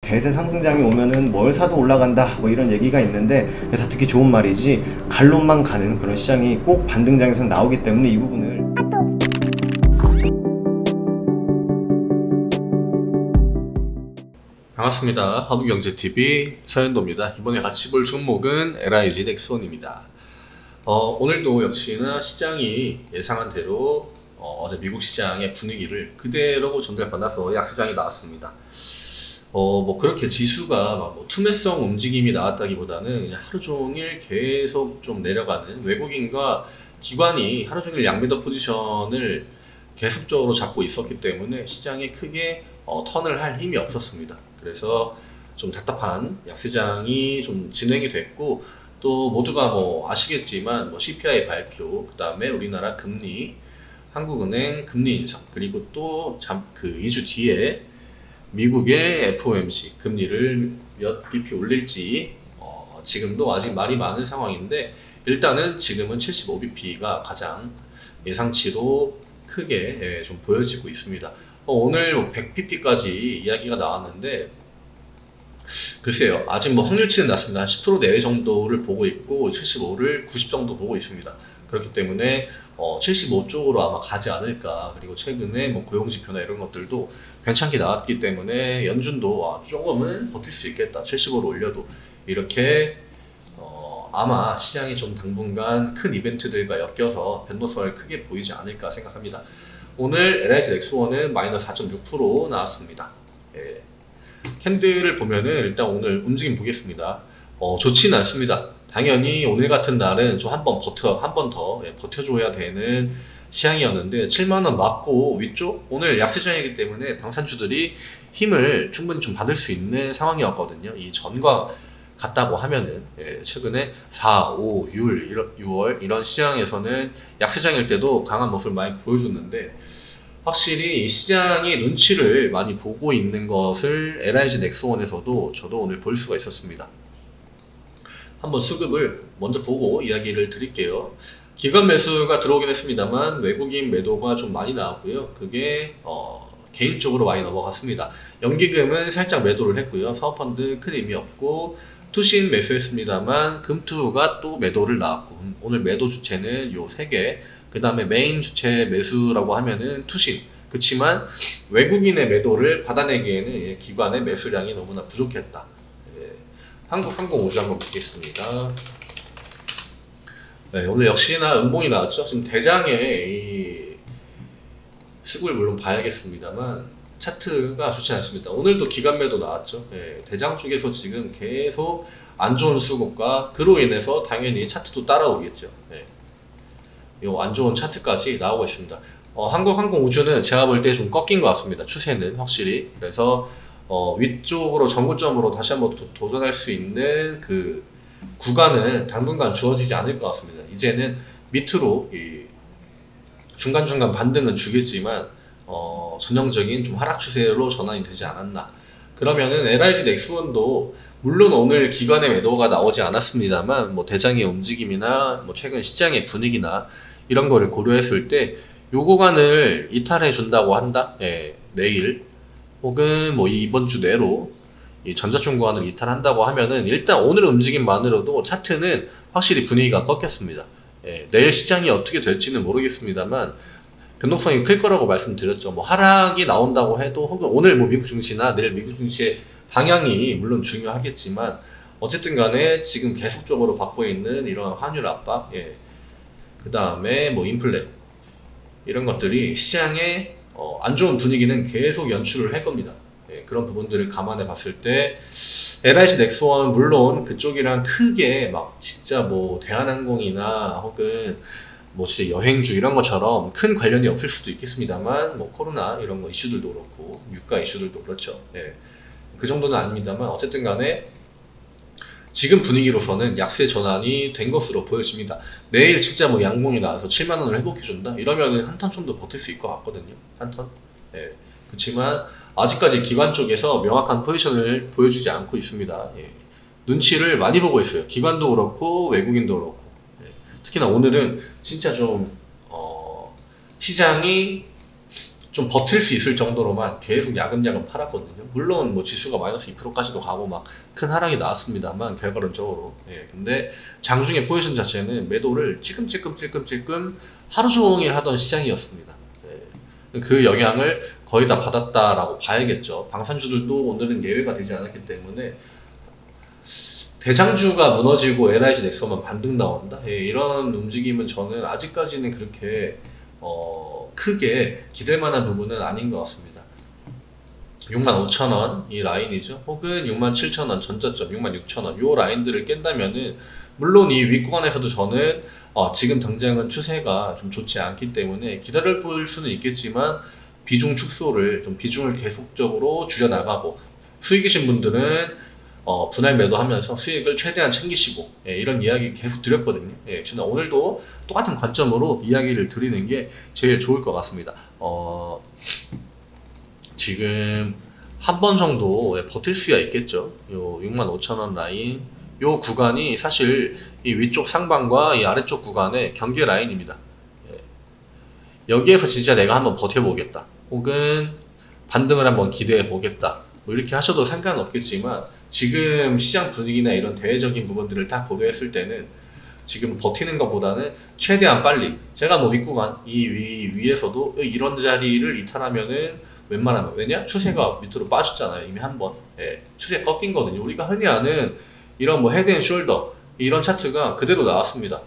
대세 상승장이 오면은 뭘 사도 올라간다 뭐 이런 얘기가 있는데 다 듣기 좋은 말이지 갈론만 가는 그런 시장이 꼭 반등장에서는 나오기 때문에 이 부분을 반갑습니다. 한국경제TV 서현도입니다. 이번에 같이 볼 종목은 LIG 넥스원입니다. 오늘도 역시나 시장이 예상한 대로 어제 미국 시장의 분위기를 그대로 전달받아서 약세장이 나왔습니다. 뭐 그렇게 지수가 막 투매성 움직임이 나왔다기보다는 그냥 하루 종일 계속 좀 내려가는 외국인과 기관이 하루 종일 양매도 포지션을 계속적으로 잡고 있었기 때문에 시장에 크게 턴을 할 힘이 없었습니다. 그래서 좀 답답한 약세장이 좀 진행이 됐고, 또 모두가 뭐 아시겠지만 뭐 CPI 발표, 그 다음에 우리나라 금리, 한국은행 금리 인상, 그리고 또 그 2주 뒤에 미국의 FOMC 금리를 몇 bp 올릴지 지금도 아직 말이 많은 상황인데, 일단은 지금은 75bp가 가장 예상치로 크게 좀 보여지고 있습니다. 오늘 100bp까지 이야기가 나왔는데, 글쎄요, 아직 뭐 확률치는 낮습니다. 한 10% 내외 정도를 보고 있고 75를 90 정도 보고 있습니다. 그렇기 때문에 75 쪽으로 아마 가지 않을까. 그리고 최근에 뭐 고용지표나 이런 것들도 괜찮게 나왔기 때문에 연준도 조금은 버틸 수 있겠다, 75로 올려도. 이렇게 아마 시장이 좀 당분간 큰 이벤트들과 엮여서 변동성을 크게 보이지 않을까 생각합니다. 오늘 LIG 넥스원은 마이너스 4.6% 나왔습니다. 예. 캔들을 보면은 일단 오늘 움직임 보겠습니다. 좋지는 않습니다. 당연히 오늘 같은 날은 좀 한 번 더 버텨줘야 되는 시장이었는데, 7만원 맞고 위쪽, 오늘 약세장이기 때문에 방산주들이 힘을 충분히 좀 받을 수 있는 상황이었거든요. 이 전과 같다고 하면은, 최근에 4, 5, 6월 이런 시장에서는 약세장일 때도 강한 모습을 많이 보여줬는데, 확실히 이 시장이 눈치를 많이 보고 있는 것을 LIG 넥스원에서도 저도 오늘 볼 수가 있었습니다. 한번 수급을 먼저 보고 이야기를 드릴게요. 기관 매수가 들어오긴 했습니다만 외국인 매도가 좀 많이 나왔고요. 그게 개인적으로 많이 넘어갔습니다. 연기금은 살짝 매도를 했고요. 사업펀드 큰 의미 없고, 투신 매수했습니다만 금투가 또 매도를 나왔고, 오늘 매도 주체는 요 3개, 그 다음에 메인 주체 매수라고 하면은 투신. 그렇지만 외국인의 매도를 받아내기에는 기관의 매수량이 너무나 부족했다. 한국항공우주 한번 보겠습니다. 네, 오늘 역시나 음봉이 나왔죠. 지금 대장의 이 수급을 물론 봐야겠습니다만 차트가 좋지 않습니다. 오늘도 기관 매도 나왔죠. 대장 쪽에서 지금 계속 안 좋은 수급과 그로 인해서 당연히 차트도 따라오겠죠. 이 안 좋은 차트까지 나오고 있습니다. 한국항공우주는 제가 볼 때 좀 꺾인 것 같습니다. 추세는 확실히. 그래서 위쪽으로 전고점으로 다시 한번 도전할 수 있는 그 구간은 당분간 주어지지 않을 것 같습니다. 이제는 밑으로 이 중간중간 반등은 주겠지만 전형적인 좀 하락 추세로 전환이 되지 않았나. 그러면은 LIG 넥스원도 물론 오늘 기관의 매도가 나오지 않았습니다만 뭐 대장의 움직임이나 뭐 최근 시장의 분위기나 이런 거를 고려했을 때 요 구간을 이탈해 준다고 한다. 내일 혹은 뭐 이번 주 내로 이 전자중 구간을 이탈한다고 하면은 일단 오늘 움직임만으로도 차트는 확실히 분위기가 꺾였습니다. 내일 시장이 어떻게 될지는 모르겠습니다만 변동성이 클 거라고 말씀드렸죠. 뭐 하락이 나온다고 해도, 혹은 오늘 뭐 미국 증시나 내일 미국 증시의 방향이 물론 중요하겠지만 어쨌든 간에 지금 계속적으로 받고 있는 이런 환율 압박, 그 다음에 뭐 인플레, 이런 것들이 시장의 안 좋은 분위기는 계속 연출을 할 겁니다. 그런 부분들을 감안해 봤을 때 LIG 넥스원 물론 그쪽이랑 크게 막 진짜 뭐 대한항공이나 혹은 뭐 진짜 여행주 이런 것처럼 큰 관련이 없을 수도 있겠습니다만, 뭐 코로나 이런 거 이슈들도 그렇고 유가 이슈들도 그렇죠. 그 정도는 아닙니다만 어쨌든 간에 지금 분위기로서는 약세 전환이 된 것으로 보여집니다. 내일 진짜 뭐 양봉이 나와서 7만원을 회복해준다? 이러면은 한 턴 정도 버틸 수 있을 것 같거든요. 한 턴? 그렇지만 아직까지 기관 쪽에서 명확한 포지션을 보여주지 않고 있습니다. 눈치를 많이 보고 있어요. 기관도 그렇고 외국인도 그렇고. 특히나 오늘은 진짜 좀 시장이 좀 버틸 수 있을 정도로만 계속 야금야금 팔았거든요. 물론 뭐 지수가 마이너스 2%까지도 가고 막 큰 하락이 나왔습니다만 결과론적으로. 근데 장중의 포지션 자체는 매도를 찔끔찔끔 하루 종일 하던 시장이었습니다. 그 영향을 거의 다 받았다라고 봐야겠죠. 방산주들도 오늘은 예외가 되지 않았기 때문에 대장주가 무너지고 LIG 넥슨만 반등 나온다? 이런 움직임은 저는 아직까지는 그렇게 크게 기댈 만한 부분은 아닌 것 같습니다. 65,000원 이 라인이죠. 혹은 67,000원 전저점 66,000원 요 라인들을 깬다면은 물론 이 윗구간에서도 저는 지금 당장은 추세가 좀 좋지 않기 때문에 기다려 볼 수는 있겠지만 비중 축소를 좀 비중을 계속적으로 줄여나가고 수익이신 분들은 분할 매도하면서 수익을 최대한 챙기시고 이런 이야기 계속 드렸거든요. 저는 오늘도 똑같은 관점으로 이야기를 드리는 게 제일 좋을 것 같습니다. 지금 한 번 정도 버틸 수야 있겠죠. 요 65,000원 라인 요 구간이 사실 이 위쪽 상방과 이 아래쪽 구간의 경계 라인입니다. 여기에서 진짜 내가 한번 버텨보겠다 혹은 반등을 한번 기대해 보겠다 뭐 이렇게 하셔도 상관은 없겠지만 지금 시장 분위기나 이런 대외적인 부분들을 다 고려했을 때는 지금 버티는 것보다는 최대한 빨리 제가 뭐 윗구간 이 위에서도 이런 자리를 이탈하면은 웬만하면 왜냐? 추세가 밑으로 빠졌잖아요. 이미 한번 추세 꺾인 거든요. 우리가 흔히 아는 이런 뭐 헤드 앤 숄더 이런 차트가 그대로 나왔습니다.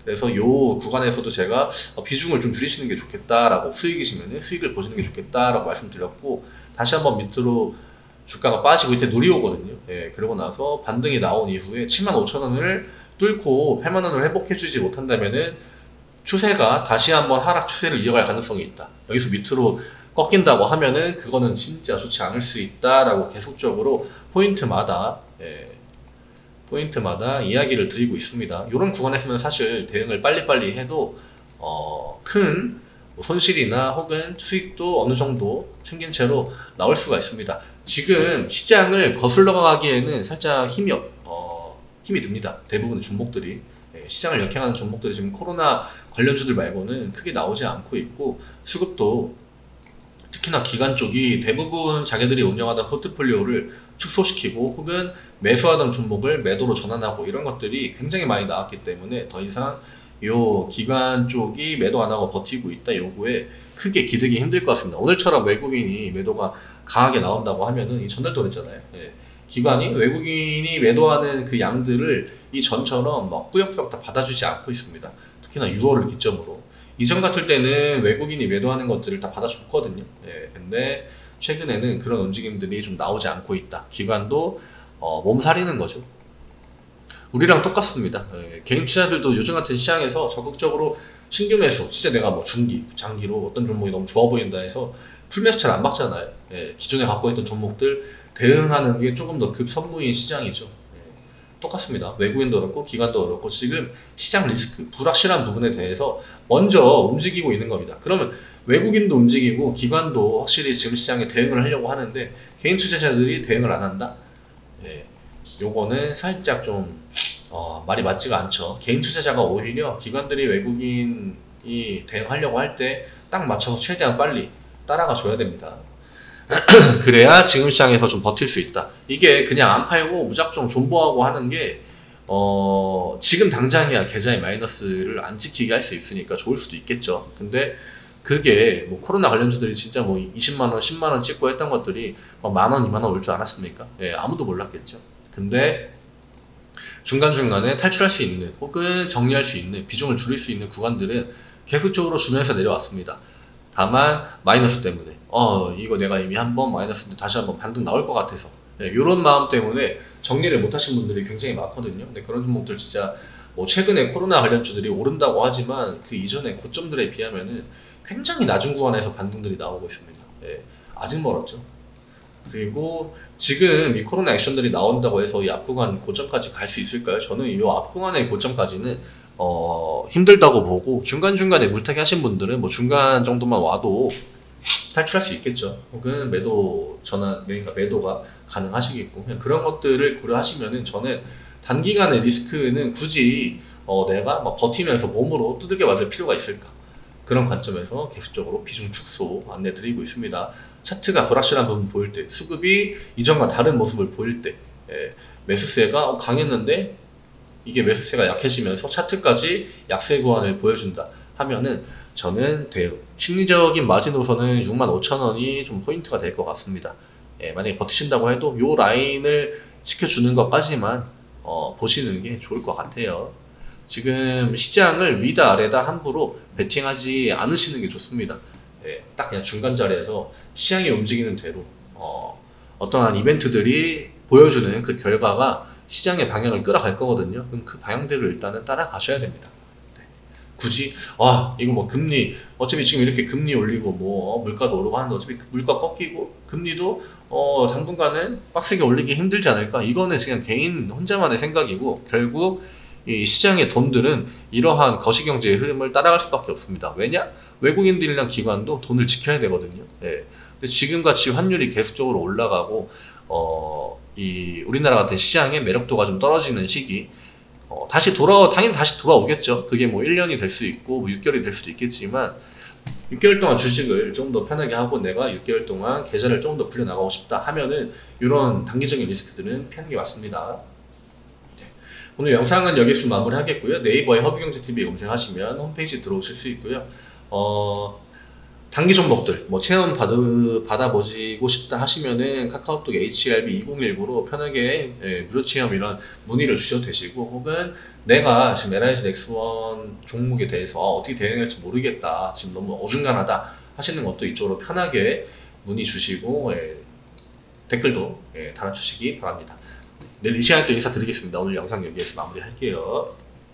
그래서 요 구간에서도 제가 비중을 좀 줄이시는 게 좋겠다라고 수익이시면 수익을 보시는 게 좋겠다라고 말씀드렸고 다시 한번 밑으로 주가가 빠지고 이때 누리 오거든요. 그러고 나서 반등이 나온 이후에 75,000원을 뚫고 80,000원을 회복해주지 못한다면은 추세가 다시 한번 하락 추세를 이어갈 가능성이 있다. 여기서 밑으로 꺾인다고 하면은 그거는 진짜 좋지 않을 수 있다라고 계속적으로 포인트마다 이야기를 드리고 있습니다. 이런 구간에서는 사실 대응을 빨리빨리 해도 큰 손실이나 혹은 수익도 어느 정도 챙긴 채로 나올 수가 있습니다. 지금 시장을 거슬러 가기에는 살짝 힘이 듭니다. 대부분의 종목들이 시장을 역행하는 종목들이 지금 코로나 관련주들 말고는 크게 나오지 않고 있고 수급도 특히나 기관 쪽이 대부분 자기들이 운영하던 포트폴리오를 축소시키고 혹은 매수하던 종목을 매도로 전환하고 이런 것들이 굉장히 많이 나왔기 때문에 더 이상 요 기관 쪽이 매도 안 하고 버티고 있다 요거에 크게 기대기 힘들 것 같습니다. 오늘처럼 외국인이 매도가 강하게 나온다고 하면은 이 전날도 그랬잖아요. 기관이 외국인이 매도하는 그 양들을 이 전처럼 막 꾸역꾸역 다 받아주지 않고 있습니다. 특히나 6월을 기점으로 이전 같을 때는 외국인이 매도하는 것들을 다 받아줬거든요. 근데 최근에는 그런 움직임들이 좀 나오지 않고 있다. 기관도 몸살이는 거죠. 우리랑 똑같습니다. 개인 투자들도 요즘 같은 시장에서 적극적으로 신규 매수, 진짜 내가 뭐 중기, 장기로 어떤 종목이 너무 좋아 보인다 해서 풀매수 잘 안 받잖아요. 기존에 갖고 있던 종목들 대응하는 게 조금 더 급선무인 시장이죠. 똑같습니다. 외국인도 그렇고 기관도 그렇고 지금 시장 리스크, 불확실한 부분에 대해서 먼저 움직이고 있는 겁니다. 그러면 외국인도 움직이고 기관도 확실히 지금 시장에 대응을 하려고 하는데 개인 투자자들이 대응을 안 한다? 요거는 살짝 좀 말이 맞지가 않죠. 개인 투자자가 오히려 기관들이 외국인이 대응하려고 할 때 딱 맞춰서 최대한 빨리 따라가 줘야 됩니다. 그래야 지금 시장에서 좀 버틸 수 있다. 이게 그냥 안 팔고 무작정 존버하고 하는 게 지금 당장이야 계좌의 마이너스를 안 찍히게 할 수 있으니까 좋을 수도 있겠죠. 근데 그게 뭐 코로나 관련주들이 진짜 뭐 20만원, 10만원 찍고 했던 것들이 만원, 2만원 올 줄 알았습니까? 아무도 몰랐겠죠. 근데 중간중간에 탈출할 수 있는 혹은 정리할 수 있는 비중을 줄일 수 있는 구간들은 계속적으로 주면서 내려왔습니다. 다만 마이너스 때문에 이거 내가 이미 한번 마이너스인데 다시 한번 반등 나올 것 같아서 이런 마음 때문에 정리를 못 하신 분들이 굉장히 많거든요. 근데 그런 종목들 진짜 뭐 최근에 코로나 관련주들이 오른다고 하지만 그 이전에 고점들에 비하면은 굉장히 낮은 구간에서 반등들이 나오고 있습니다. 아직 멀었죠. 그리고 지금 이 코로나 액션들이 나온다고 해서 이 앞구간 고점까지 갈 수 있을까요? 저는 이 앞구간의 고점까지는 힘들다고 보고 중간중간에 물타기 하신 분들은 뭐 중간 정도만 와도 탈출할 수 있겠죠. 혹은 매도 전환, 그러니까 매도가 가능하시겠고 그냥 그런 것들을 고려하시면은 저는 단기간의 리스크는 굳이 내가 막 버티면서 몸으로 두들겨 맞을 필요가 있을까? 그런 관점에서 계속적으로 비중 축소 안내 드리고 있습니다. 차트가 불확실한 부분 보일 때, 수급이 이전과 다른 모습을 보일 때, 매수세가 강했는데 이게 매수세가 약해지면서 차트까지 약세 구간을 보여준다 하면은 저는 심리적인 마진으로서는 65,000원이 좀 포인트가 될 것 같습니다. 만약에 버티신다고 해도 요 라인을 지켜주는 것까지만 보시는 게 좋을 것 같아요. 지금 시장을 위다 아래다 함부로 베팅하지 않으시는 게 좋습니다. 딱 그냥 중간 자리에서 시장이 움직이는 대로 어떠한 이벤트들이 보여주는 그 결과가 시장의 방향을 끌어갈 거거든요. 그럼 그 방향대로 일단은 따라가셔야 됩니다. 굳이 이거 뭐 금리 어차피 지금 이렇게 금리 올리고 뭐 물가도 오르고 하는데 어차피 물가 꺾이고 금리도 당분간은 빡세게 올리기 힘들지 않을까, 이거는 그냥 개인 혼자만의 생각이고 결국 이 시장의 돈들은 이러한 거시경제의 흐름을 따라갈 수밖에 없습니다. 왜냐? 외국인들이랑 기관도 돈을 지켜야 되거든요. 근데 지금같이 환율이 계속적으로 올라가고 이 우리나라 같은 시장의 매력도가 좀 떨어지는 시기, 당연히 다시 돌아오겠죠. 그게 뭐 1년이 될 수 있고 뭐 6개월이 될 수도 있겠지만 6개월 동안 주식을 좀 더 편하게 하고 내가 6개월 동안 계좌를 좀 더 불려나가고 싶다 하면은 이런 단기적인 리스크들은 피하는 게 맞습니다. 오늘 영상은 여기서 좀 마무리 하겠고요. 네이버에 허브경제TV 검색하시면 홈페이지 들어오실 수 있고요. 단기 종목들 뭐 체험 받아보시고 싶다 하시면은 카카오톡 HRB 2019로 편하게 무료 체험 이런 문의를 주셔도 되시고, 혹은 내가 지금 LIG 넥스원 종목에 대해서 어떻게 대응할지 모르겠다, 지금 너무 어중간하다 하시는 것도 이쪽으로 편하게 문의 주시고 댓글도 달아주시기 바랍니다. 내일 이 시간에 또 인사드리겠습니다. 오늘 영상 여기에서 마무리할게요.